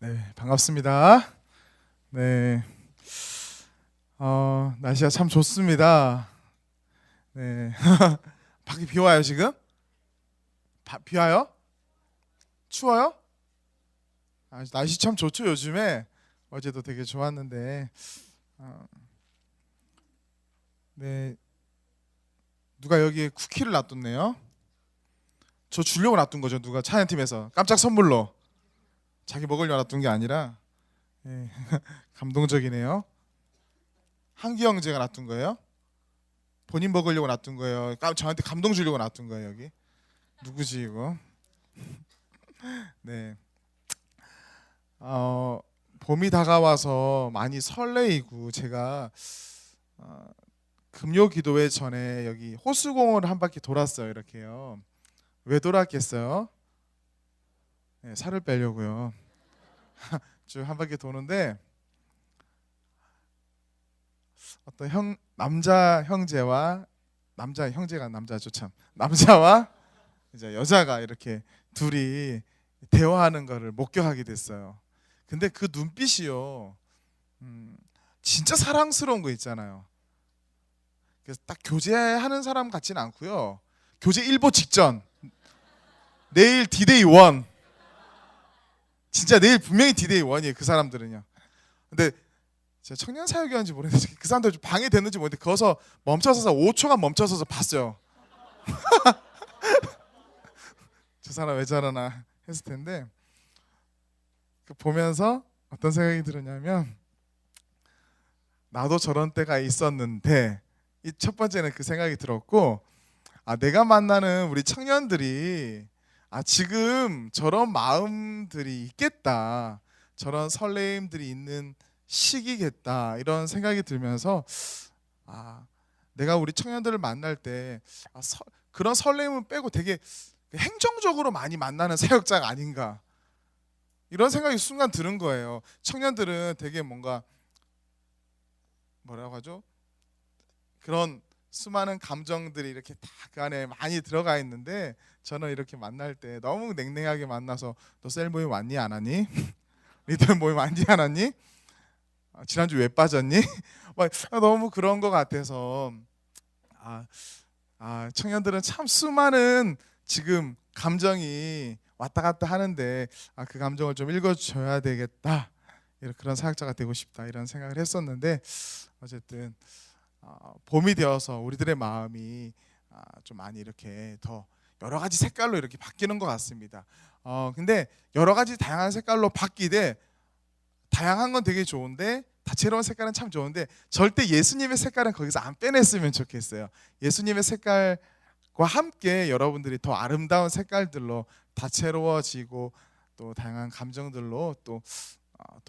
네, 반갑습니다. 네, 날씨가 참 좋습니다. 네, 밖에 비 와요 지금? 비 와요? 추워요? 날씨 참 좋죠 요즘에. 어제도 되게 좋았는데, 어, 네, 누가 여기에 쿠키를 놔뒀네요. 저 주려고 놔둔 거죠. 누가 찬양팀에서 깜짝 선물로 자기 먹으려고 놔둔 게 아니라, 네, 감동적이네요. 한기 형제가 놔둔 거예요? 본인 먹으려고 놔둔 거예요? 저한테 감동 주려고 놔둔 거예요 여기? 누구지 이거? 네. 어, 봄이 다가와서 많이 설레이고 제가 어, 금요 기도회 전에 여기 호수공원을 한 바퀴 돌았어요. 이렇게요. 왜 돌았겠어요? 네, 살을 빼려고요. 쭉 한 바퀴 도는데 어떤 남자 형제와 남자 형제가 남자죠 참. 남자와 이제 여자가 이렇게 둘이 대화하는 거를 목격하게 됐어요. 근데 그 눈빛이요. 음, 진짜 사랑스러운 거 있잖아요. 그래서 딱 교제하는 사람 같지는 않고요. 교제 일보 직전. 내일 디데이 원. 진짜 내일 분명히 디데이 원이에요. 그 사람들은요. 근데 제가 청년 사역이었는지 모르겠는데 그 사람들 좀 방해됐는지 모르겠는데 거기서 멈춰서서 5초간 멈춰서서 봤어요. 저 사람 왜 저러나 했을 텐데 그 보면서 어떤 생각이 들었냐면 나도 저런 때가 있었는데 이 첫 번째는 그 생각이 들었고 내가 만나는 우리 청년들이 지금 저런 마음들이 있겠다. 저런 설레임들이 있는 시기겠다. 이런 생각이 들면서 아, 내가 우리 청년들을 만날 때 그런 설레임은 빼고 되게 행정적으로 많이 만나는 사역자가 아닌가. 이런 생각이 순간 드는 거예요. 청년들은 되게 뭔가 뭐라고 하죠? 그런 수많은 감정들이 이렇게 다 그 안에 많이 들어가 있는데 저는 이렇게 만날 때 너무 냉랭하게 만나서 너 셀 모임 왔니 안 왔니? 리더 모임 왔니 안 왔니? 지난주 왜 빠졌니? 막 너무 그런 것 같아서 아, 청년들은 참 수많은 지금 감정이 왔다 갔다 하는데 그 감정을 좀 읽어줘야 되겠다. 그런 사역자가 되고 싶다 이런 생각을 했었는데 어쨌든 봄이 되어서 우리들의 마음이 좀 많이 이렇게 더 여러 가지 색깔로 이렇게 바뀌는 것 같습니다. 근데 여러 가지 다양한 색깔로 바뀌되 다양한 건 되게 좋은데 다채로운 색깔은 참 좋은데 절대 예수님의 색깔은 거기서 안 빼냈으면 좋겠어요. 예수님의 색깔과 함께 여러분들이 더 아름다운 색깔들로 다채로워지고 또 다양한 감정들로 또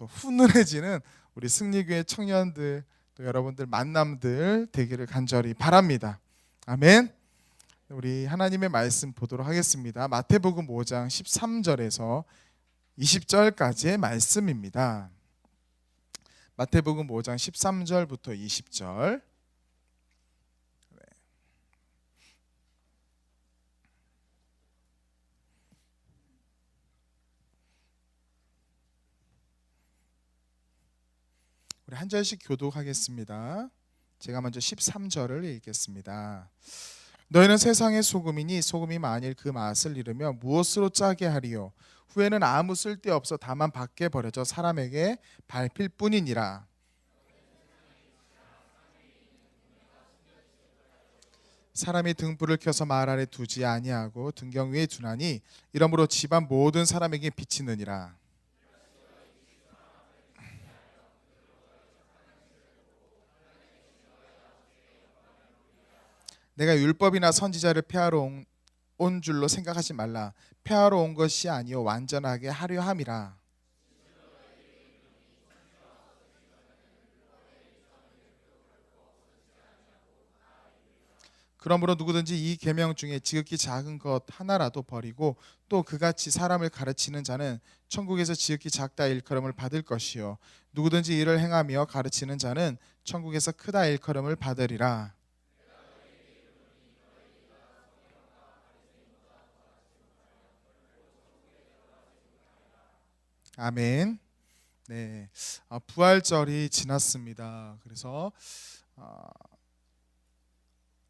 훈훈해지는 우리 승리교회 청년들 또 여러분들 만남들 되기를 간절히 바랍니다. 아멘. 우리 하나님의 말씀 보도록 하겠습니다. 마태복음 5장 13절에서 20절까지의 말씀입니다. 마태복음 5장 13절부터 20절. 우리 한 절씩 교독하겠습니다. 제가 먼저 13절을 읽겠습니다. 너희는 세상의 소금이니 소금이 만일 그 맛을 잃으며 무엇으로 짜게 하리요? 후에는 아무 쓸데없어 다만 밖에 버려져 사람에게 밟힐 뿐이니라. 사람이 등불을 켜서 말 아래 두지 아니하고 등경 위에 두나니 이러므로 집안 모든 사람에게 비치느니라. 내가 율법이나 선지자를 폐하러 온 줄로 생각하지 말라. 폐하러 온 것이 아니요 완전하게 하려 함이라. 그러므로 누구든지 이 계명 중에 지극히 작은 것 하나라도 버리고 또 그같이 사람을 가르치는 자는 천국에서 지극히 작다 일컬음을 받을 것이요 누구든지 이를 행하며 가르치는 자는 천국에서 크다 일컬음을 받으리라. 아멘. 네, 부활절이 지났습니다. 그래서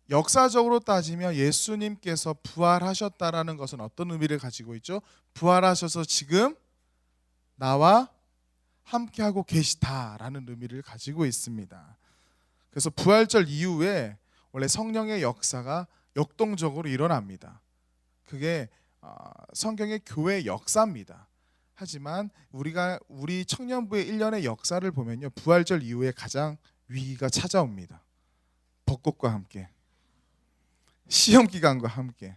역사적으로 따지면 예수님께서 부활하셨다라는 것은 어떤 의미를 가지고 있죠? 부활하셔서 지금 나와 함께하고 계시다라는 의미를 가지고 있습니다. 그래서 부활절 이후에 원래 성령의 역사가 역동적으로 일어납니다. 그게 성경의 교회 역사입니다. 하지만 우리 청년부의 1년의 역사를 보면요, 부활절 이후에 가장 위기가 찾아옵니다. 벚꽃과 함께, 시험 기간과 함께.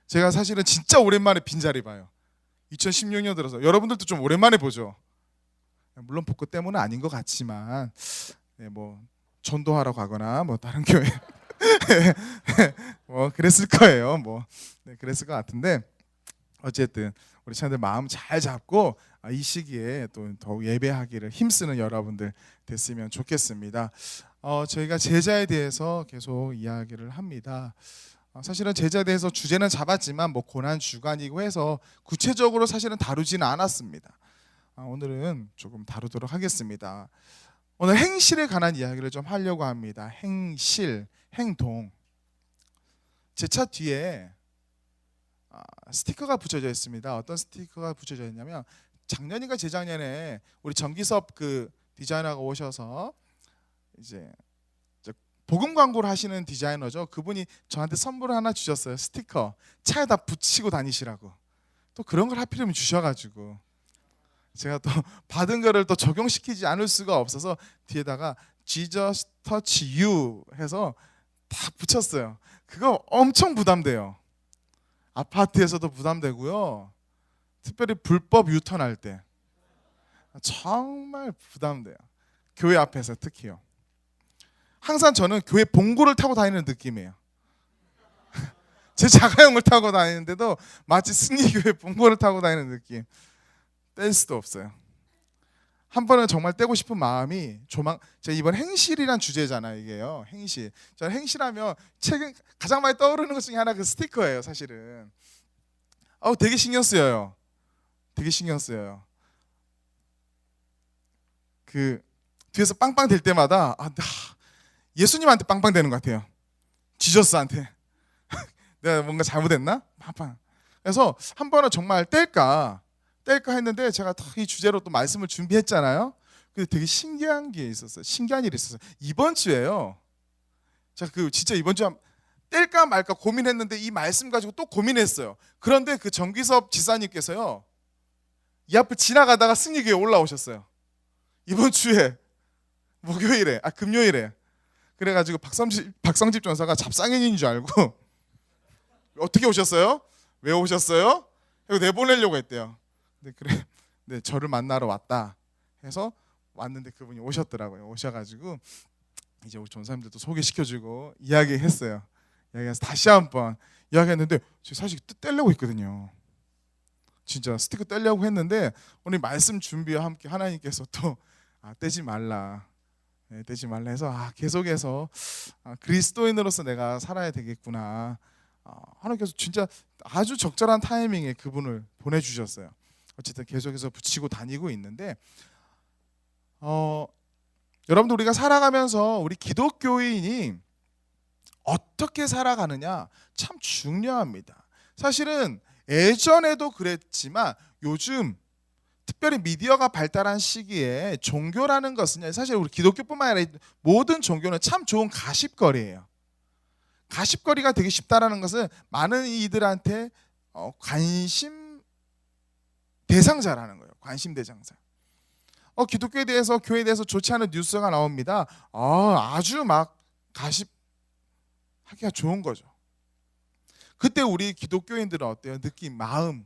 제가 사실은 진짜 오랜만에 빈자리 봐요. 2016년 들어서. 여러분들도 좀 오랜만에 보죠. 물론 벚꽃 때문은 아닌 것 같지만, 네, 뭐 전도하러 가거나 뭐 다른 교회 뭐 그랬을 거예요. 네, 그랬을 것 같은데, 어쨌든 우리 친구들 마음 잘 잡고 이 시기에 또 더욱 예배하기를 힘쓰는 여러분들 됐으면 좋겠습니다. 저희가 제자에 대해서 계속 이야기를 합니다. 사실은 제자에 대해서 주제는 잡았지만 뭐 고난 주간이고 해서 구체적으로 사실은 다루지는 않았습니다. 오늘은 조금 다루도록 하겠습니다. 오늘 행실에 관한 이야기를 좀 하려고 합니다. 행실, 행동. 제 차 뒤에 스티커가 붙여져 있습니다. 어떤 스티커가 붙여져 있냐면, 작년인가 재작년에 우리 정기섭 그 디자이너가 오셔서 이제 복음 광고를 하시는 디자이너죠. 그분이 저한테 선물을 하나 주셨어요. 스티커 차에다 붙이고 다니시라고. 또 그런 걸 하필이면 주셔가지고 제가 또 받은 거를 또 적용시키지 않을 수가 없어서 뒤에다가 Jesus touch you 해서 딱 붙였어요. 그거 엄청 부담돼요. 아파트에서도 부담되고요. 특별히 불법 유턴할 때 정말 부담돼요. 교회 앞에서 특히요. 항상 저는 교회 봉고를 타고 다니는 느낌이에요. 제 자가용을 타고 다니는데도 마치 승리교회 봉고를 타고 다니는 느낌. 뗄 수도 없어요. 한 번은 정말 떼고 싶은 마음이 제가 이번 행실이란 주제잖아요. 이게요, 행실. 저는 행실하면 최근 가장 많이 떠오르는 것 중에 하나 그 스티커예요. 사실은 되게 신경 쓰여요. 되게 신경 쓰여요. 그 뒤에서 빵빵 될 때마다 예수님한테 빵빵 되는 것 같아요. 지저스한테. 내가 뭔가 잘못했나? 빵빵. 그래서 한 번은 정말 뗄까 했는데, 제가 이 주제로 또 말씀을 준비했잖아요. 근데 되게 신기한 게 있었어요. 신기한 일이 있었어요. 이번 주에요. 제가 진짜 이번 주에 뗄까 말까 고민했는데 이 말씀 가지고 또 고민했어요. 그런데 그 정기섭 지사님께서요, 이 앞을 지나가다가 승리교회에 올라오셨어요. 이번 주에 금요일에. 그래가지고 박성집 전사가 잡상인인 줄 알고 어떻게 오셨어요? 왜 오셨어요? 내보내려고 했대요. 네, 저를 만나러 왔다 해서 왔는데 그분이 오셨더라고요. 오셔가지고 이제 우리 전사님들도 소개시켜주고 이야기했어요. 이야기해서 다시 한번 이야기했는데, 제가 사실 떼려고 했거든요. 진짜 스티커 떼려고 했는데 오늘 말씀 준비와 함께 하나님께서 또 떼지 말라. 네, 떼지 말라 해서 계속해서 그리스도인으로서 내가 살아야 되겠구나. 하나님께서 진짜 아주 적절한 타이밍에 그분을 보내주셨어요. 어쨌든 계속해서 붙이고 다니고 있는데, 여러분들 우리가 살아가면서 우리 기독교인이 어떻게 살아가느냐 참 중요합니다. 사실은 예전에도 그랬지만 요즘 특별히 미디어가 발달한 시기에 종교라는 것은 사실 우리 기독교뿐만 아니라 모든 종교는 참 좋은 가십거리예요. 가십거리가 되기 쉽다라는 것은 많은 이들한테 관심 대상자라는 거예요. 관심 대상자. 기독교에 대해서, 교회에 대해서 좋지 않은 뉴스가 나옵니다. 아주 막 가십하기가 좋은 거죠. 그때 우리 기독교인들은 어때요? 느낌, 마음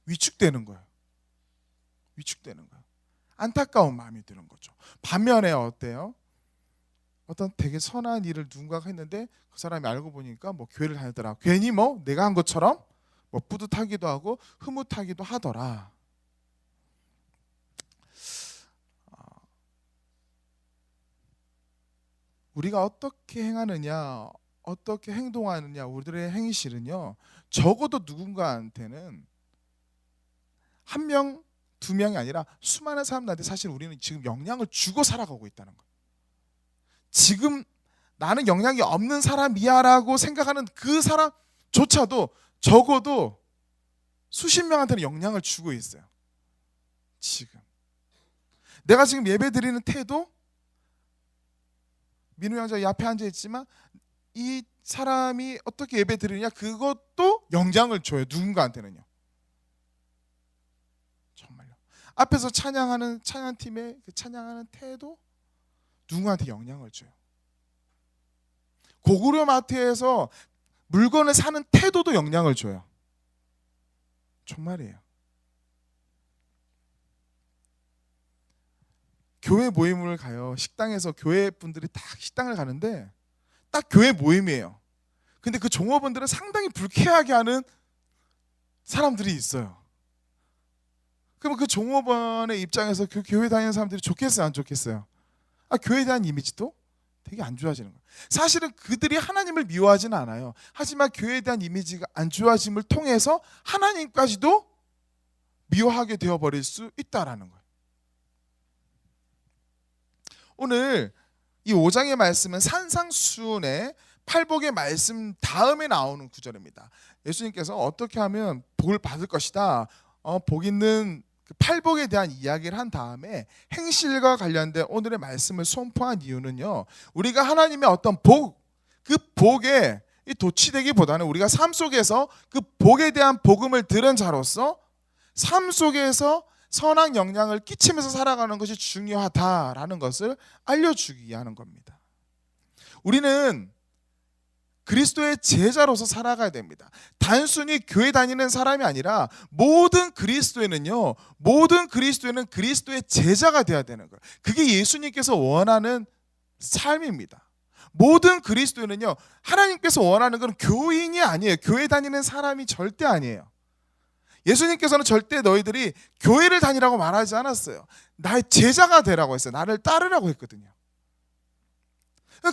위축되는 거예요. 위축되는 거예요. 안타까운 마음이 드는 거죠. 반면에 어때요? 어떤 되게 선한 일을 누군가가 했는데 그 사람이 알고 보니까 뭐 교회를 다니더라. 괜히 내가 한 것처럼 뿌듯하기도 하고 흐뭇하기도 하더라. 우리가 어떻게 행하느냐, 어떻게 행동하느냐, 우리들의 행실은요, 적어도 누군가한테는 한 명, 두 명이 아니라 수많은 사람들한테 사실 우리는 지금 영향을 주고 살아가고 있다는 거예요. 지금 나는 영향이 없는 사람이야 라고 생각하는 그 사람조차도 적어도 수십 명한테는 영향을 주고 있어요. 지금 내가 지금 예배 드리는 태도, 민우 형제 옆에 앉아 있지만 이 사람이 어떻게 예배 드리느냐, 그것도 영향을 줘요. 누군가한테는요. 정말요. 앞에서 찬양하는 찬양팀의 그 찬양하는 태도, 누군가한테 영향을 줘요. 고구려 마트에서 물건을 사는 태도도 영향을 줘요. 정말이에요. 교회 모임을 가요. 식당에서 교회 분들이 딱 식당을 가는데 딱 교회 모임이에요. 근데 그 종업원들은 상당히 불쾌하게 하는 사람들이 있어요. 그러면 그 종업원의 입장에서 그 교회 다니는 사람들이 좋겠어요, 안 좋겠어요? 교회에 대한 이미지도 되게 안 좋아지는 거예요. 사실은 그들이 하나님을 미워하지는 않아요. 하지만 교회에 대한 이미지가 안 좋아짐을 통해서 하나님까지도 미워하게 되어버릴 수 있다라는 거예요. 오늘 이 5장의 말씀은 산상수훈의 팔복의 말씀 다음에 나오는 구절입니다. 예수님께서 어떻게 하면 복을 받을 것이다, 복 있는 그 팔복에 대한 이야기를 한 다음에 행실과 관련된 오늘의 말씀을 선포한 이유는요, 우리가 하나님의 어떤 복, 그 복에 도취되기보다는 우리가 삶 속에서 그 복에 대한 복음을 들은 자로서 삶 속에서 선한 영향을 끼치면서 살아가는 것이 중요하다라는 것을 알려주기 위한 겁니다. 우리는 그리스도의 제자로서 살아가야 됩니다. 단순히 교회 다니는 사람이 아니라 모든 그리스도인은요, 모든 그리스도인은 그리스도의 제자가 되어야 되는 거예요. 그게 예수님께서 원하는 삶입니다. 모든 그리스도인은요, 하나님께서 원하는 건 교인이 아니에요. 교회 다니는 사람이 절대 아니에요. 예수님께서는 절대 너희들이 교회를 다니라고 말하지 않았어요. 나의 제자가 되라고 했어요. 나를 따르라고 했거든요.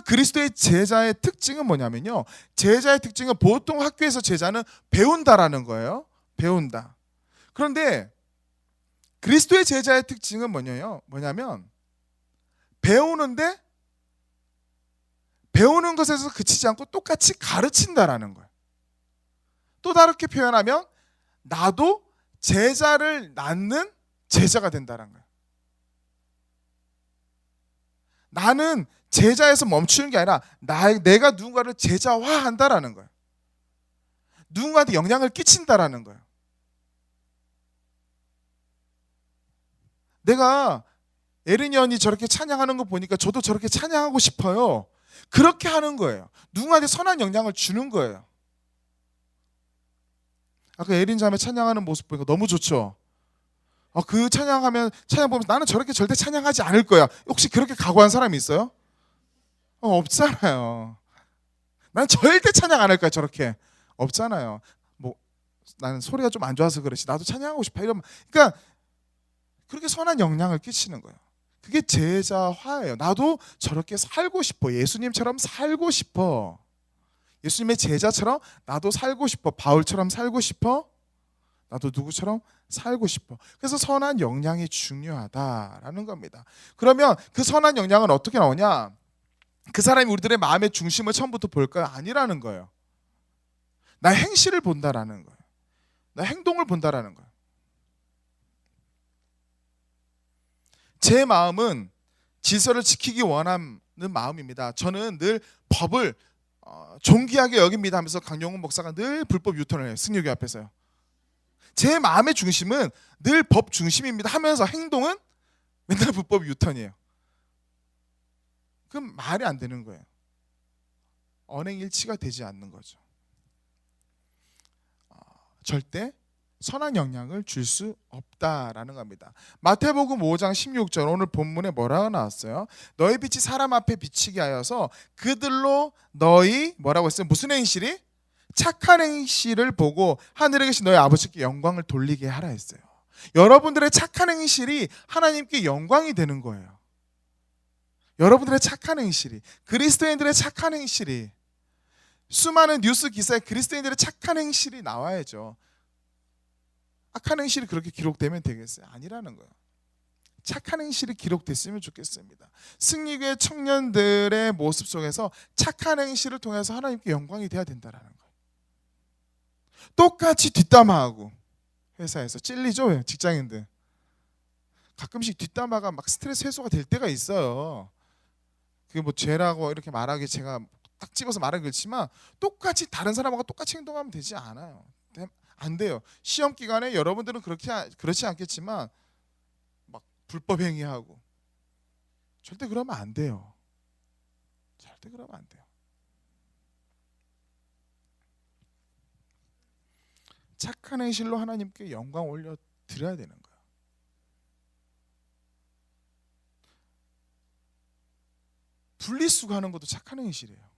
그리스도의 제자의 특징은 뭐냐면요, 제자의 특징은 보통 학교에서 제자는 배운다라는 거예요. 배운다. 그런데 그리스도의 제자의 특징은 뭐냐면 배우는데 배우는 것에서 그치지 않고 똑같이 가르친다라는 거예요. 또 다르게 표현하면 나도 제자를 낳는 제자가 된다는 거예요. 나는 제자에서 멈추는 게 아니라 내가 누군가를 제자화한다라는 거예요. 누군가한테 영향을 끼친다라는 거예요. 내가 에린이 언니 저렇게 찬양하는 거 보니까 저도 저렇게 찬양하고 싶어요. 그렇게 하는 거예요. 누군가한테 선한 영향을 주는 거예요. 아까 에린 자매 찬양하는 모습 보니까 너무 좋죠. 그 찬양 보면서 나는 저렇게 절대 찬양하지 않을 거야. 혹시 그렇게 각오한 사람이 있어요? 없잖아요. 난 절대 찬양 안 할 거야. 저렇게 없잖아요. 뭐 나는 소리가 좀 안 좋아서 그렇지 나도 찬양하고 싶어 이러면, 그러니까 그렇게 선한 영향을 끼치는 거예요. 그게 제자화예요. 나도 저렇게 살고 싶어. 예수님처럼 살고 싶어. 예수님의 제자처럼 나도 살고 싶어. 바울처럼 살고 싶어. 나도 누구처럼 살고 싶어. 그래서 선한 영향이 중요하다라는 겁니다. 그러면 그 선한 영향은 어떻게 나오냐? 그 사람이 우리들의 마음의 중심을 처음부터 볼 거야? 아니라는 거예요. 나의 행실을 본다라는 거예요. 나의 행동을 본다라는 거예요. 제 마음은 질서를 지키기 원하는 마음입니다. 저는 늘 법을 존귀하게 여깁니다 하면서 강용훈 목사가 늘 불법 유턴을 해요. 승려교 앞에서요. 제 마음의 중심은 늘 법 중심입니다 하면서 행동은 맨날 불법 유턴이에요. 그럼 말이 안 되는 거예요. 언행일치가 되지 않는 거죠. 절대 선한 영향을 줄 수 없다라는 겁니다. 마태복음 5장 16절 오늘 본문에 뭐라고 나왔어요? 너희 빛이 사람 앞에 비치게 하여서 그들로 너희 뭐라고 했어요? 무슨 행실이? 착한 행실을 보고 하늘에 계신 너희 아버지께 영광을 돌리게 하라 했어요. 여러분들의 착한 행실이 하나님께 영광이 되는 거예요. 여러분들의 착한 행실이, 그리스도인들의 착한 행실이, 수많은 뉴스 기사에 그리스도인들의 착한 행실이 나와야죠. 악한 행실이 그렇게 기록되면 되겠어요? 아니라는 거예요. 착한 행실이 기록됐으면 좋겠습니다. 승리교회 청년들의 모습 속에서 착한 행실을 통해서 하나님께 영광이 돼야 된다는 거예요. 똑같이 뒷담화하고 회사에서 찔리죠, 직장인들. 가끔씩 뒷담화가 막 스트레스 해소가 될 때가 있어요. 그게 뭐 죄라고 이렇게 말하기 제가 딱 집어서 말하기 그렇지만 똑같이 다른 사람하고 똑같이 행동하면 되지 않아요. 안 돼요. 시험 기간에 여러분들은 그렇지 않겠지만 막 불법 행위하고 절대 그러면 안 돼요. 절대 그러면 안 돼요. 착한 행실로 하나님께 영광 올려 드려야 되는 거예요. 분리수거하는 것도 착한 행실이에요.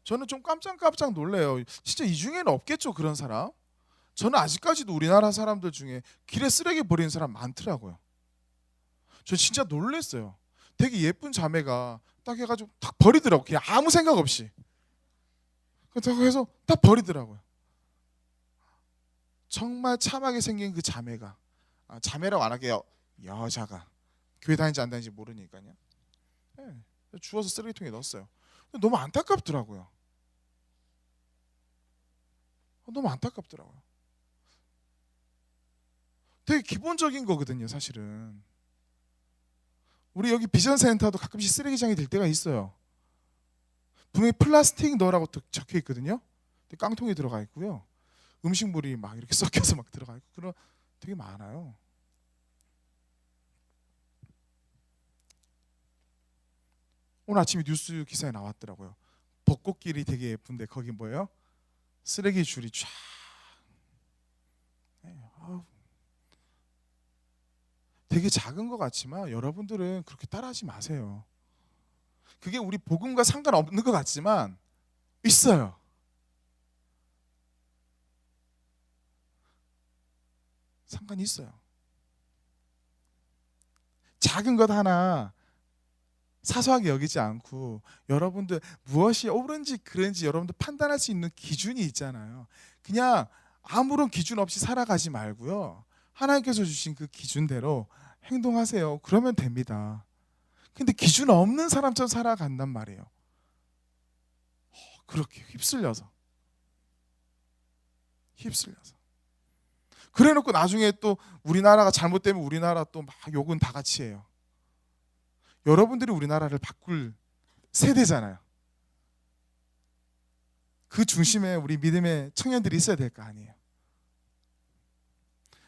저는 좀 깜짝 놀래요. 진짜 이 중에는 없겠죠, 그런 사람. 저는 아직까지도 우리나라 사람들 중에 길에 쓰레기 버리는 사람 많더라고요. 저 진짜 놀랬어요. 되게 예쁜 자매가 딱 해가지고 딱 버리더라고. 그냥 아무 생각 없이. 그렇다고 해서 딱 버리더라고요. 정말 참하게 생긴 그 자매가, 자매라고 안 할게요. 여자가 교회 다니는지 안 다니는지 모르니까요. 네, 주워서 쓰레기통에 넣었어요. 너무 안타깝더라고요. 너무 안타깝더라고요. 되게 기본적인 거거든요, 사실은. 우리 여기 비전센터도 가끔씩 쓰레기장이 될 때가 있어요. 분명히 플라스틱 넣으라고 적혀 있거든요. 깡통에 들어가 있고요. 음식물이 막 이렇게 섞여서 막 들어가 있고 그런 되게 많아요. 오늘 아침에 뉴스 기사에 나왔더라고요. 벚꽃길이 되게 예쁜데 거기 뭐예요? 쓰레기 줄이 쫙. 되게 작은 것 같지만 여러분들은 그렇게 따라하지 마세요. 그게 우리 복음과 상관없는 것 같지만 있어요. 상관이 있어요. 작은 것 하나 사소하게 여기지 않고 여러분들 무엇이 옳은지 그른지 여러분들 판단할 수 있는 기준이 있잖아요. 그냥 아무런 기준 없이 살아가지 말고요. 하나님께서 주신 그 기준대로 행동하세요. 그러면 됩니다. 근데 기준 없는 사람처럼 살아간단 말이에요. 그렇게 휩쓸려서. 그래놓고 나중에 또 우리나라가 잘못되면 우리나라 또 막 욕은 다 같이 해요. 여러분들이 우리나라를 바꿀 세대잖아요. 그 중심에 우리 믿음의 청년들이 있어야 될 거 아니에요.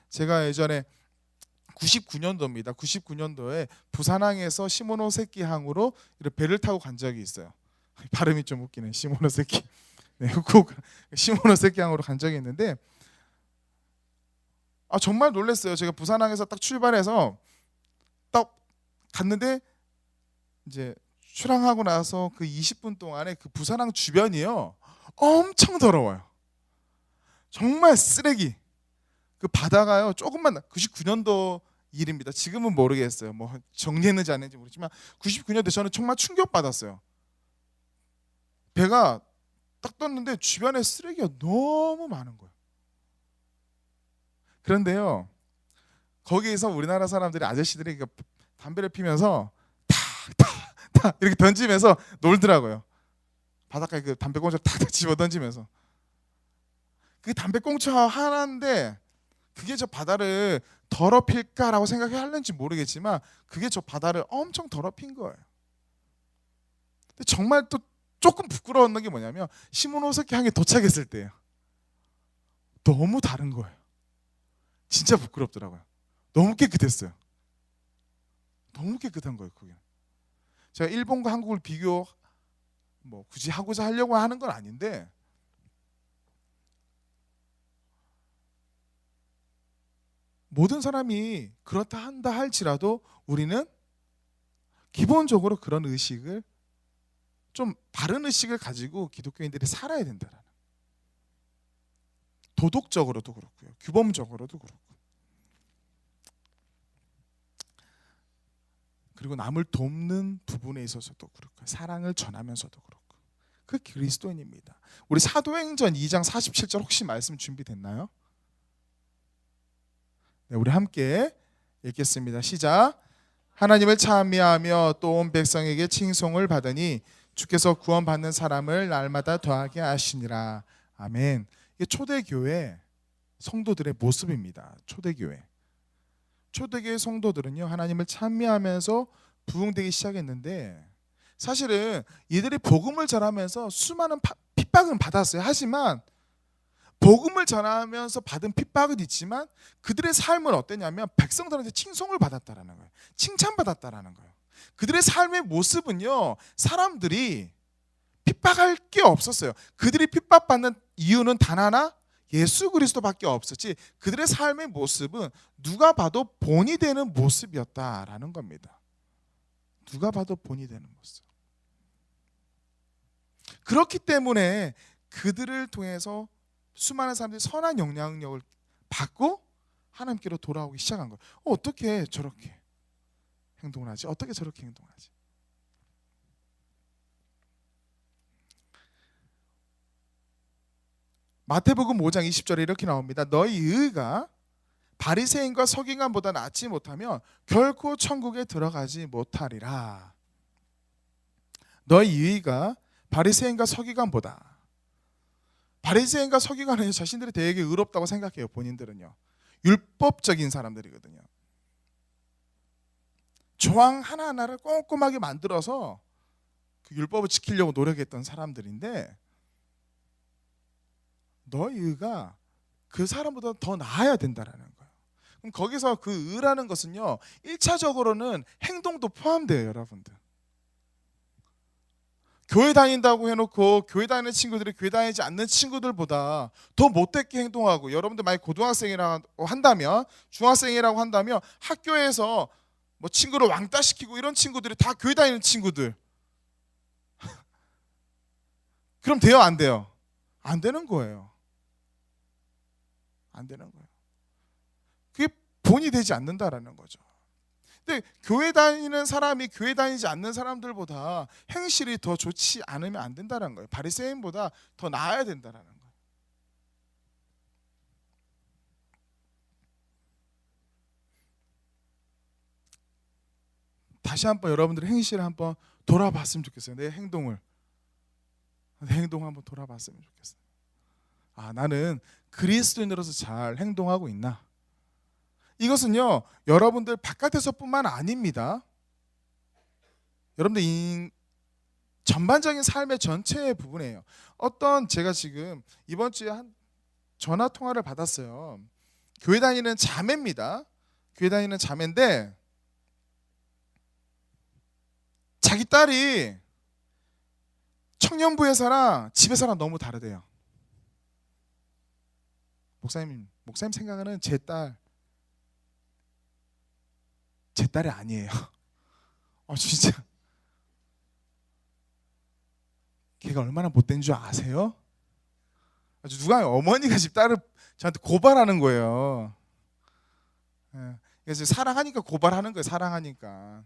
제가 예전에 99년도입니다. 99년도에 부산항에서 시모노세키 항으로 배를 타고 간 적이 있어요. 발음이 좀 웃기네. 시모노세키. 네, 후쿠오카 시모노세키 항으로 간 적이 있는데 정말 놀랐어요. 제가 부산항에서 딱 출발해서 딱 갔는데 이제 출항하고 나서 그 20분 동안에 그 부산항 주변이요 엄청 더러워요. 정말 쓰레기. 그 바다가요 조금만 99년도 일입니다. 지금은 모르겠어요. 뭐 정리했는지 안 했는지 모르지만 99년도에 저는 정말 충격받았어요. 배가 딱 떴는데 주변에 쓰레기가 너무 많은 거예요. 그런데요 거기에서 우리나라 사람들이 아저씨들이 담배를 피면서 탁 이렇게 던지면서 놀더라고요. 바닷가에 그 담배꽁초를 탁 집어 던지면서. 그 담배꽁초 하나인데 그게 저 바다를 더럽힐까라고 생각하는지 모르겠지만 그게 저 바다를 엄청 더럽힌 거예요. 근데 정말 또 조금 부끄러운 게 뭐냐면 시모노세키 항에 도착했을 때예요. 너무 다른 거예요. 진짜 부끄럽더라고요. 너무 깨끗했어요. 너무 깨끗한 거예요. 그게. 제가 일본과 한국을 비교 뭐 굳이 하고자 하려고 하는 건 아닌데 모든 사람이 그렇다 한다 할지라도 우리는 기본적으로 그런 의식을 좀 바른 의식을 가지고 기독교인들이 살아야 된다라는. 도덕적으로도 그렇고요. 규범적으로도 그렇고. 그리고 남을 돕는 부분에 있어서도 그렇고 사랑을 전하면서도 그렇고. 그 그리스도인입니다. 우리 사도행전 2장 47절 혹시 말씀 준비됐나요? 네, 우리 함께 읽겠습니다. 시작. 하나님을 찬미하며 또 온 백성에게 칭송을 받으니 주께서 구원받는 사람을 날마다 더하게 하시니라. 아멘. 이게 초대교회 성도들의 모습입니다. 초대교회 성도들은요, 하나님을 찬미하면서 부흥되기 시작했는데, 사실은 이들이 복음을 전하면서 수많은 핍박은 받았어요. 하지만 복음을 전하면서 받은 핍박은 있지만 그들의 삶은 어땠냐면 백성들한테 칭송을 받았다라는 거예요. 칭찬받았다라는 거예요. 그들의 삶의 모습은요, 사람들이 핍박할 게 없었어요. 그들이 핍박받는 이유는 단 하나, 예수 그리스도밖에 없었지, 그들의 삶의 모습은 누가 봐도 본이 되는 모습이었다라는 겁니다. 누가 봐도 본이 되는 모습. 그렇기 때문에 그들을 통해서 수많은 사람들이 선한 영향력을 받고 하나님께로 돌아오기 시작한 거예요. 어떻게 저렇게 행동을 하지? 어떻게 저렇게 행동을 하지? 마태복음 5장 20절에 이렇게 나옵니다. 너희 의가 바리새인과 서기관보다 낫지 못하면 결코 천국에 들어가지 못하리라. 너희 의가 바리새인과 서기관보다. 바리새인과 서기관은 자신들이 되게 의롭다고 생각해요. 본인들은요, 율법적인 사람들이거든요. 조항 하나하나를 꼼꼼하게 만들어서 그 율법을 지키려고 노력했던 사람들인데, 너희 의가 그 사람보다 더 나아야 된다라는 거예요. 그럼 거기서 그 의라는 것은요, 1차적으로는 행동도 포함돼요. 여러분들, 교회 다닌다고 해놓고 교회 다니는 친구들이 교회 다니지 않는 친구들보다 더 못되게 행동하고, 여러분들 만약 고등학생이라고 한다면, 중학생이라고 한다면 학교에서 뭐 친구를 왕따시키고 이런 친구들이 다 교회 다니는 친구들 그럼 돼요? 안 돼요? 안 되는 거예요. 안 되는 거예요. 그게 본이 되지 않는다라는 거죠. 근데 교회 다니는 사람이 교회 다니지 않는 사람들보다 행실이 더 좋지 않으면 안 된다는 거예요. 바리새인보다 더 나아야 된다는 거예요. 다시 한번 여러분들의 행실을 한번 돌아봤으면 좋겠어요. 내 행동을 한번 돌아봤으면 좋겠어요. 아, 나는 그리스도인으로서 잘 행동하고 있나? 이것은요, 여러분들 바깥에서뿐만 아닙니다. 여러분들 전반적인 삶의 전체의 부분이에요. 제가 지금 이번 주에 한 전화 통화를 받았어요. 교회 다니는 자매입니다. 교회 다니는 자매인데 자기 딸이 청년부에서랑 집에서랑 너무 다르대요. 목사님 생각에는 제 딸이 아니에요. 진짜 걔가 얼마나 못된 줄 아세요? 누가 어머니가 집 딸을 저한테 고발하는 거예요. 그래서 사랑하니까 고발하는 거예요. 사랑하니까.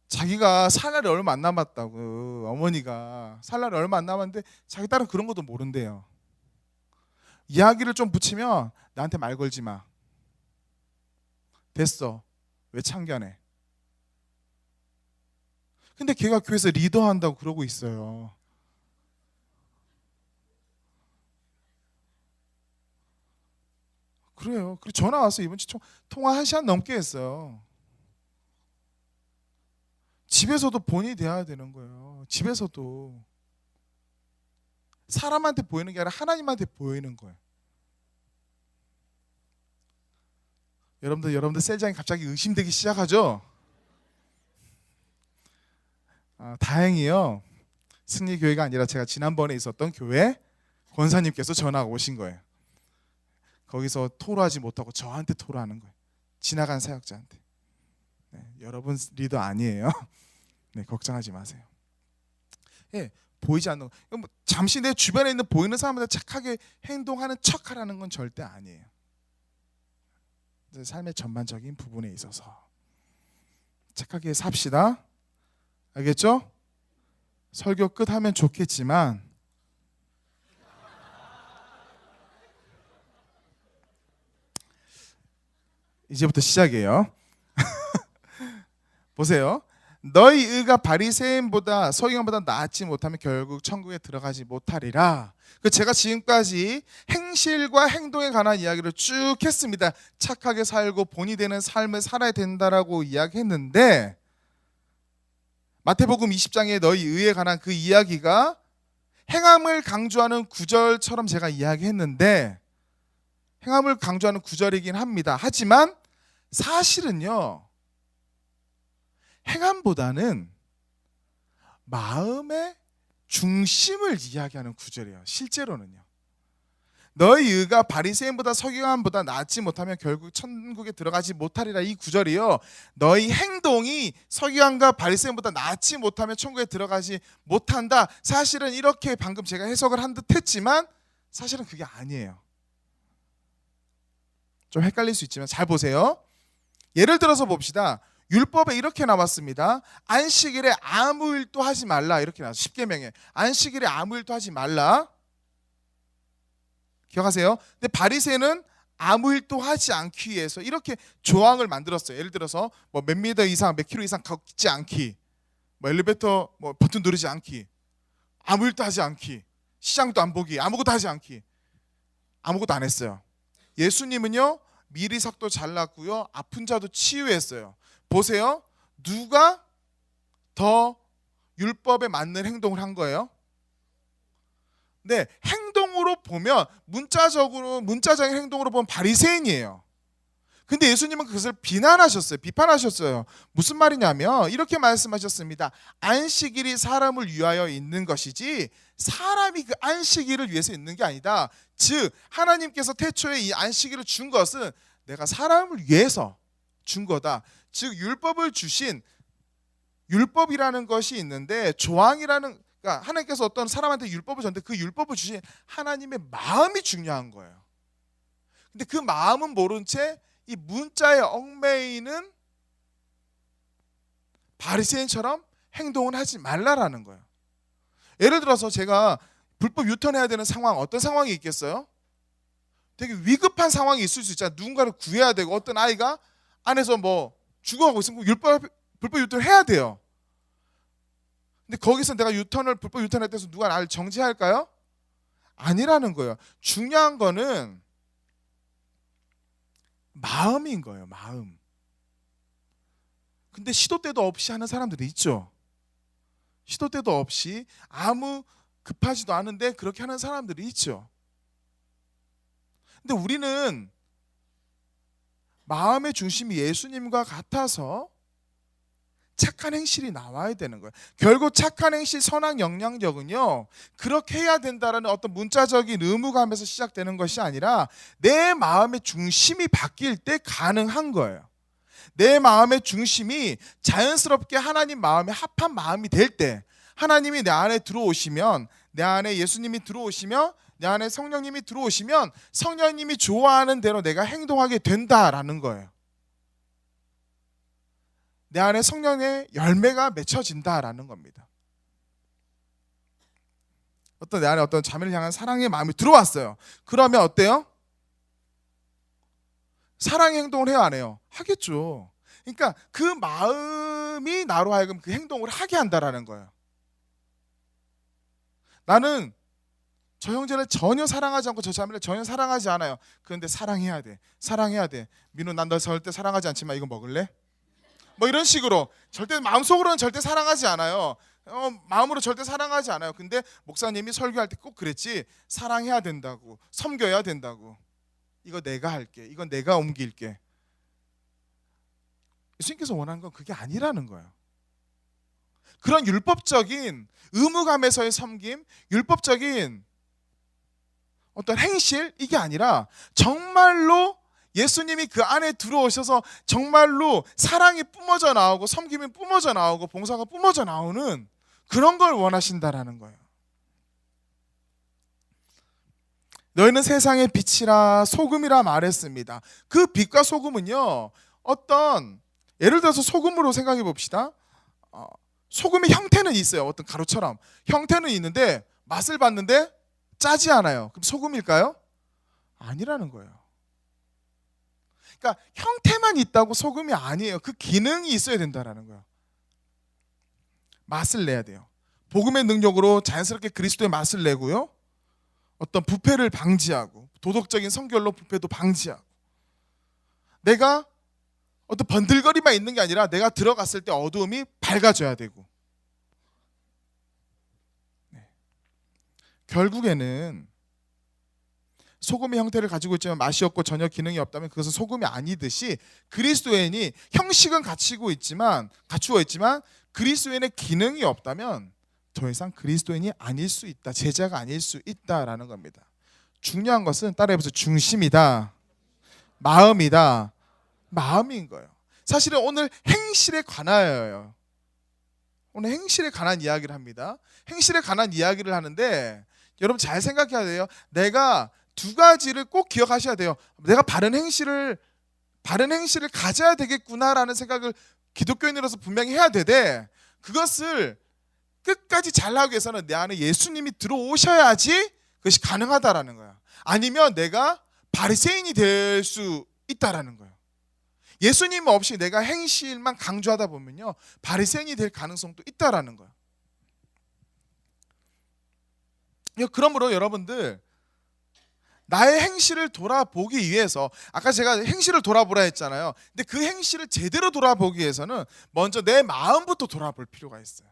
자기가 살 날이 얼마 안 남았다고, 어머니가 살 날이 얼마 안 남았는데 자기 딸은 그런 것도 모른대요. 이야기를 좀 붙이면 나한테 말 걸지 마. 됐어. 왜 참견해? 근데 걔가 교회에서 리더한다고 그러고 있어요. 그래요. 그리고 전화 와서 이번 주 통화 1시간 넘게 했어요. 집에서도 본이 돼야 되는 거예요. 집에서도 사람한테 보이는 게 아니라 하나님한테 보이는 거예요. 여러분들 셀장이 갑자기 의심되기 시작하죠? 다행히요, 승리교회가 아니라 제가 지난번에 있었던 교회 권사님께서 전화가 오신 거예요. 거기서 토로하지 못하고 저한테 토로하는 거예요. 지나간 사역자한테. 네, 여러분 리더 아니에요. 네, 걱정하지 마세요. 예, 보이지 않는 거. 잠시 내 주변에 있는 보이는 사람한테 착하게 행동하는 척하라는 건 절대 아니에요. 삶의 전반적인 부분에 있어서 착하게 삽시다. 알겠죠? 설교 끝 하면 좋겠지만 이제부터 시작이에요. 보세요. 너희 의가 바리새인보다 서기관보다 나았지 못하면 결국 천국에 들어가지 못하리라. 제가 지금까지 행실과 행동에 관한 이야기를 쭉 했습니다. 착하게 살고 본이 되는 삶을 살아야 된다라고 이야기했는데, 마태복음 20장에 너희 의에 관한 그 이야기가 행함을 강조하는 구절처럼 제가 이야기했는데, 행함을 강조하는 구절이긴 합니다. 하지만 사실은요, 행함보다는 마음의 중심을 이야기하는 구절이에요. 실제로는요. 너희 의가 바리새인보다 서기관보다 낫지 못하면 결국 천국에 들어가지 못하리라. 이 구절이요, 너희 행동이 서기관과 바리새인보다 낫지 못하면 천국에 들어가지 못한다. 사실은 이렇게 방금 제가 해석을 한 듯 했지만 사실은 그게 아니에요. 좀 헷갈릴 수 있지만 잘 보세요. 예를 들어서 봅시다. 율법에 이렇게 나왔습니다. 안식일에 아무 일도 하지 말라. 이렇게 나왔어요. 십계명에 안식일에 아무 일도 하지 말라. 기억하세요? 근데 바리새인은 아무 일도 하지 않기 위해서 이렇게 조항을 만들었어요. 예를 들어서 뭐 몇 미터 이상, 몇 킬로 이상 걷지 않기, 뭐 엘리베이터 뭐 버튼 누르지 않기, 아무 일도 하지 않기, 시장도 안 보기, 아무것도 하지 않기. 아무것도 안 했어요. 예수님은요, 미리석도 잘랐고요, 아픈 자도 치유했어요. 보세요. 누가 더 율법에 맞는 행동을 한 거예요? 네, 행동으로 보면 문자적인 행동으로 보면 바리새인이에요. 근데 예수님은 그것을 비난하셨어요. 비판하셨어요. 무슨 말이냐면 이렇게 말씀하셨습니다. 안식일이 사람을 위하여 있는 것이지 사람이 그 안식일을 위해서 있는 게 아니다. 즉 하나님께서 태초에 이 안식일을 준 것은 내가 사람을 위해서 준 거다. 즉 율법을 주신, 율법이라는 것이 있는데 조항이라는, 그러니까 하나님께서 어떤 사람한테 율법을 줬는데 그 율법을 주신 하나님의 마음이 중요한 거예요. 근데 그 마음은 모른 채 이 문자에 얽매이는 바리새인처럼 행동을 하지 말라라는 거예요. 예를 들어서 제가 불법 유턴해야 되는 상황, 어떤 상황이 있겠어요? 되게 위급한 상황이 있을 수 있잖아요. 누군가를 구해야 되고 어떤 아이가 안에서 뭐 죽어가고 있으면 불법 유턴을 해야 돼요. 근데 거기서 내가 불법 유턴할 때서 누가 나를 정지할까요? 아니라는 거예요. 중요한 거는 마음인 거예요. 마음. 근데 시도 때도 없이 하는 사람들이 있죠. 시도 때도 없이 아무 급하지도 않은데 그렇게 하는 사람들이 있죠. 근데 우리는 마음의 중심이 예수님과 같아서 착한 행실이 나와야 되는 거예요. 결국 착한 행실, 선한 영향력은요, 그렇게 해야 된다라는 어떤 문자적인 의무감에서 시작되는 것이 아니라 내 마음의 중심이 바뀔 때 가능한 거예요. 내 마음의 중심이 자연스럽게 하나님 마음에 합한 마음이 될 때, 하나님이 내 안에 들어오시면, 내 안에 예수님이 들어오시면, 내 안에 성령님이 들어오시면 성령님이 좋아하는 대로 내가 행동하게 된다라는 거예요. 내 안에 성령의 열매가 맺혀진다라는 겁니다. 내 안에 어떤 자매를 향한 사랑의 마음이 들어왔어요. 그러면 어때요? 사랑의 행동을 해요, 안 해요? 하겠죠. 그러니까 그 마음이 나로 하여금 그 행동을 하게 한다라는 거예요. 나는 저 형제를 전혀 사랑하지 않고 저 자매를 전혀 사랑하지 않아요. 그런데 사랑해야 돼. 사랑해야 돼. 민우, 난 너 절대 사랑하지 않지만 이거 먹을래? 뭐 이런 식으로 절대 마음속으로는 절대 사랑하지 않아요. 마음으로 절대 사랑하지 않아요. 근데 목사님이 설교할 때 꼭 그랬지. 사랑해야 된다고, 섬겨야 된다고. 이거 내가 할게. 이건 내가 옮길게. 예수님께서 원하는 건 그게 아니라는 거예요. 그런 율법적인 의무감에서의 섬김, 율법적인 어떤 행실, 이게 아니라 정말로 예수님이 그 안에 들어오셔서 정말로 사랑이 뿜어져 나오고 섬김이 뿜어져 나오고 봉사가 뿜어져 나오는 그런 걸 원하신다라는 거예요. 너희는 세상의 빛이라 소금이라 말했습니다. 그 빛과 소금은요, 어떤 예를 들어서 소금으로 생각해 봅시다. 소금의 형태는 있어요. 어떤 가루처럼 형태는 있는데 맛을 봤는데 짜지 않아요. 그럼 소금일까요? 아니라는 거예요. 그러니까 형태만 있다고 소금이 아니에요. 그 기능이 있어야 된다라는 거예요. 맛을 내야 돼요. 복음의 능력으로 자연스럽게 그리스도의 맛을 내고요. 어떤 부패를 방지하고 도덕적인 성결로 부패도 방지하고, 내가 어떤 번들거리만 있는 게 아니라 내가 들어갔을 때 어두움이 밝아져야 되고, 결국에는 소금의 형태를 가지고 있지만 맛이 없고 전혀 기능이 없다면 그것은 소금이 아니듯이, 그리스도인이 형식은 갖추어 있지만 그리스도인의 기능이 없다면 더 이상 그리스도인이 아닐 수 있다, 제자가 아닐 수 있다라는 겁니다. 중요한 것은, 따라해보세요. 중심이다, 마음이다, 마음인 거예요. 사실은 오늘 행실에 관하여요. 오늘 행실에 관한 이야기를 합니다. 행실에 관한 이야기를 하는데 여러분 잘 생각해야 돼요. 내가 두 가지를 꼭 기억하셔야 돼요. 내가 바른 행실을 가져야 되겠구나라는 생각을 기독교인으로서 분명히 해야 되되, 그것을 끝까지 잘하기 위해서는 내 안에 예수님이 들어오셔야지 그것이 가능하다라는 거야. 아니면 내가 바리새인이 될 수 있다라는 거예요. 예수님 없이 내가 행실만 강조하다 보면요, 바리새인이 될 가능성도 있다라는 거예요. 그러므로 여러분들, 나의 행실을 돌아보기 위해서, 아까 제가 행실을 돌아보라 했잖아요. 근데 그 행실을 제대로 돌아보기 위해서는 먼저 내 마음부터 돌아볼 필요가 있어요.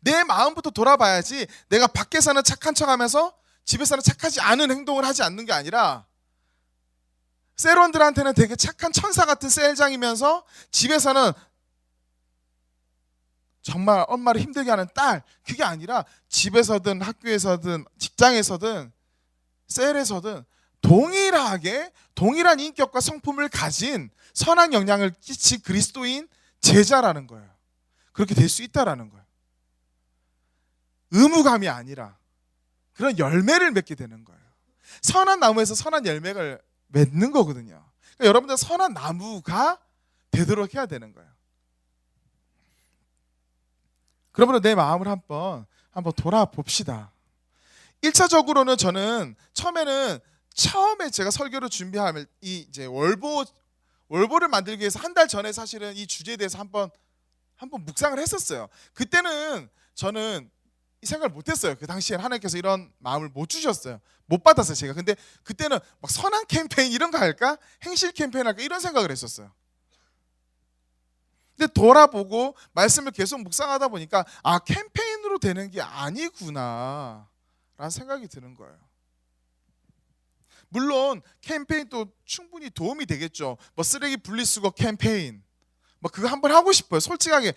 내 마음부터 돌아봐야지 내가 밖에서는 착한 척하면서 집에서는 착하지 않은 행동을 하지 않는 게 아니라, 셀원들한테는 되게 착한 천사 같은 셀장이면서 집에서는 정말 엄마를 힘들게 하는 딸, 그게 아니라 집에서든 학교에서든 직장에서든 셀에서든 동일한 인격과 성품을 가진 선한 영향을 끼친 그리스도인 제자라는 거예요. 그렇게 될 수 있다라는 거예요. 의무감이 아니라 그런 열매를 맺게 되는 거예요. 선한 나무에서 선한 열매를 맺는 거거든요. 그러니까 여러분들 선한 나무가 되도록 해야 되는 거예요. 그러면 내 마음을 한번 돌아봅시다. 1차적으로는 저는 처음에 제가 설교를 준비하면 이제 월보를 만들기 위해서 한 달 전에 사실은 이 주제에 대해서 한번 묵상을 했었어요. 그때는 저는 이 생각을 못했어요. 그 당시에 하나님께서 이런 마음을 못 주셨어요. 못 받았어요, 제가. 근데 그때는 막 선한 캠페인 이런 거 할까? 행실 캠페인 할까? 이런 생각을 했었어요. 근데 돌아보고 말씀을 계속 묵상하다 보니까 캠페인으로 되는 게 아니구나 라는 생각이 드는 거예요. 물론 캠페인도 충분히 도움이 되겠죠. 뭐 쓰레기 분리수거 캠페인, 뭐 그거 한번 하고 싶어요. 솔직하게.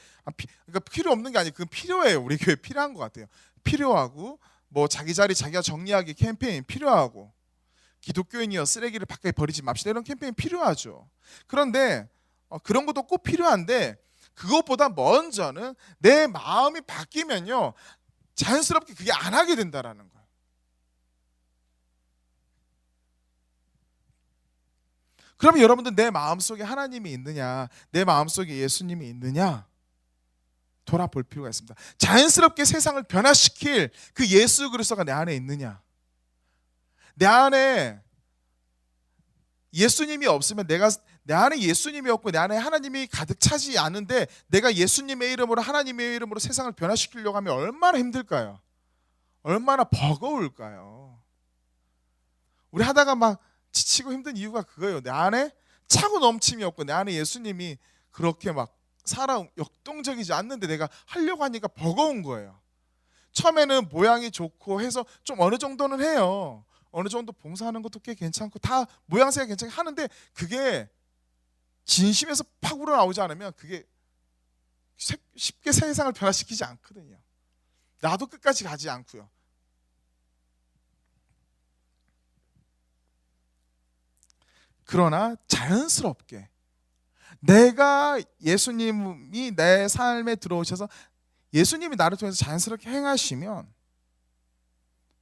그러니까 필요 없는 게 아니고 그건 필요해요. 우리 교회 필요한 것 같아요. 필요하고, 뭐 자기 자리 자기가 정리하기 캠페인 필요하고, 기독교인이여 쓰레기를 밖에 버리지 맙시다 이런 캠페인 필요하죠. 그런데 그런 것도 꼭 필요한데, 그것보다 먼저는 내 마음이 바뀌면요, 자연스럽게 그게 안 하게 된다라는 거예요. 그러면 여러분들, 내 마음속에 하나님이 있느냐, 내 마음속에 예수님이 있느냐 돌아볼 필요가 있습니다. 자연스럽게 세상을 변화시킬 그 예수 그리스도가 내 안에 있느냐. 내 안에 예수님이 없으면, 내 안에 예수님이 없고 내 안에 하나님이 가득 차지 않은데 내가 예수님의 이름으로, 하나님의 이름으로 세상을 변화시키려고 하면 얼마나 힘들까요? 얼마나 버거울까요? 우리 하다가 막 지치고 힘든 이유가 그거예요. 내 안에 차고 넘침이 없고 내 안에 예수님이 그렇게 막 역동적이지 않는데 내가 하려고 하니까 버거운 거예요. 처음에는 모양이 좋고 해서 좀 어느 정도는 해요. 어느 정도 봉사하는 것도 꽤 괜찮고 다 모양새가 괜찮게 하는데, 그게 진심에서 팍 우러나오지 않으면 그게 쉽게 세상을 변화시키지 않거든요. 나도 끝까지 가지 않고요. 그러나 자연스럽게 내가, 예수님이 내 삶에 들어오셔서 예수님이 나를 통해서 자연스럽게 행하시면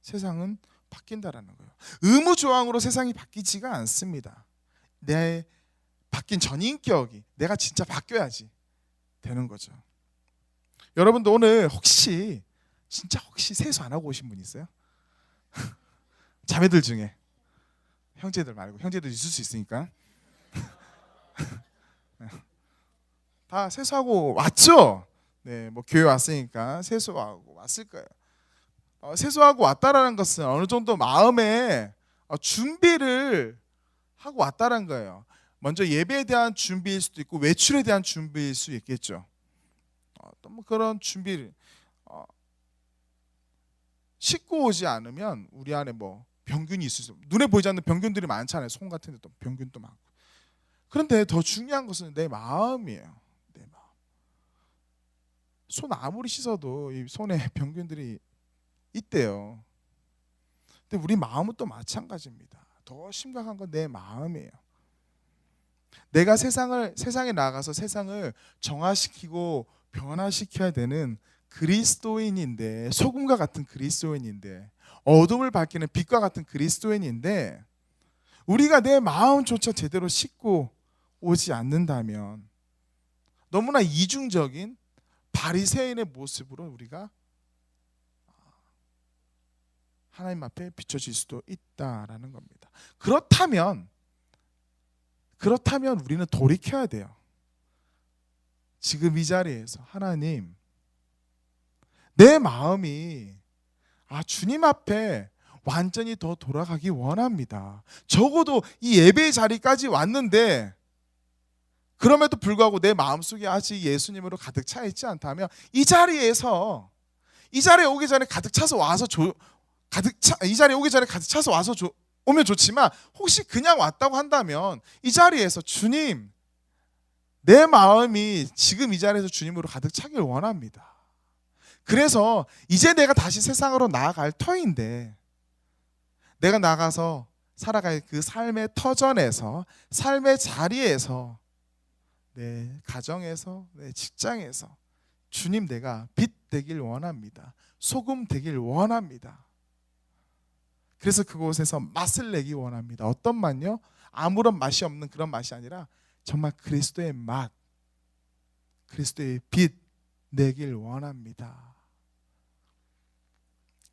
세상은 바뀐다라는 거예요. 의무조항으로 세상이 바뀌지가 않습니다. 내 바뀐 전인격이 내가 진짜 바뀌어야지 되는 거죠. 여러분도 오늘 혹시 세수 안 하고 오신 분 있어요? 자매들 중에. 형제들 말고, 형제들 있을 수 있으니까. 다 세수하고 왔죠. 네, 뭐 교회 왔으니까 세수하고 왔을 거예요. 세수하고 왔다라는 것은 어느 정도 마음에 준비를 하고 왔다는 거예요. 먼저 예배에 대한 준비일 수도 있고 외출에 대한 준비일 수 있겠죠. 또 뭐 그런 준비를 씻고 오지 않으면 우리 안에 뭐 병균이 있을 수, 눈에 보이지 않는 병균들이 많잖아요. 손 같은 데도 병균도 많고. 그런데 더 중요한 것은 내 마음이에요. 내 마음. 손 아무리 씻어도 이 손에 병균들이 있대요. 근데 우리 마음은 또 마찬가지입니다. 더 심각한 건 내 마음이에요. 내가 세상에 나가서 세상을 정화시키고 변화시켜야 되는 그리스도인인데, 소금과 같은 그리스도인인데, 어둠을 밝히는 빛과 같은 그리스도인인데, 우리가 내 마음조차 제대로 씻고 오지 않는다면 너무나 이중적인 바리새인의 모습으로 우리가 하나님 앞에 비춰질 수도 있다라는 겁니다. 그렇다면 우리는 돌이켜야 돼요. 지금 이 자리에서 하나님, 내 마음이 주님 앞에 완전히 더 돌아가기 원합니다. 적어도 이 예배의 자리까지 왔는데 그럼에도 불구하고 내 마음속에 아직 예수님으로 가득 차 있지 않다면 이 자리에 오기 전에 가득 차서 와서 이 자리에 오기 전에 가득 차서 와서 오면 좋지만, 혹시 그냥 왔다고 한다면 이 자리에서 주님, 내 마음이 지금 이 자리에서 주님으로 가득 차길 원합니다. 그래서 이제 내가 다시 세상으로 나아갈 터인데, 내가 나가서 살아갈 그 삶의 터전에서, 삶의 자리에서, 내 가정에서, 내 직장에서 주님, 내가 빛 되길 원합니다. 소금 되길 원합니다. 그래서 그곳에서 맛을 내기 원합니다. 어떤 맛요? 아무런 맛이 없는 그런 맛이 아니라 정말 그리스도의 맛, 그리스도의 빛 내길 원합니다.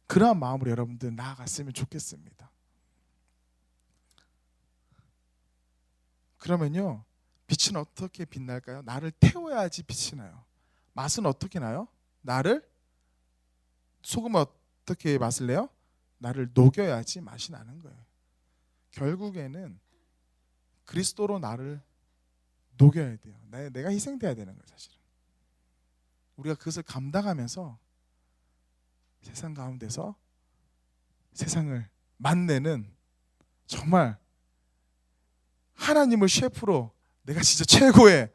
그러한 마음으로 여러분들 나아갔으면 좋겠습니다. 그러면요, 빛은 어떻게 빛날까요? 나를 태워야지 빛이 나요. 맛은 어떻게 나요? 소금은 어떻게 맛을 내요? 나를 녹여야지 맛이 나는 거예요. 결국에는 그리스도로 나를 녹여야 돼요. 내가 희생돼야 되는 거예요, 사실은. 우리가 그것을 감당하면서 세상 가운데서 세상을 맛내는, 정말 하나님을 셰프로, 내가 진짜 최고의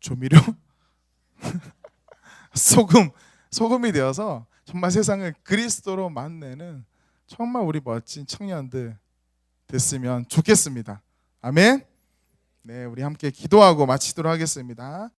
조미료 소금이 되어서 정말 세상을 그리스도로 맛내는 정말 우리 멋진 청년들 됐으면 좋겠습니다. 아멘. 네, 우리 함께 기도하고 마치도록 하겠습니다.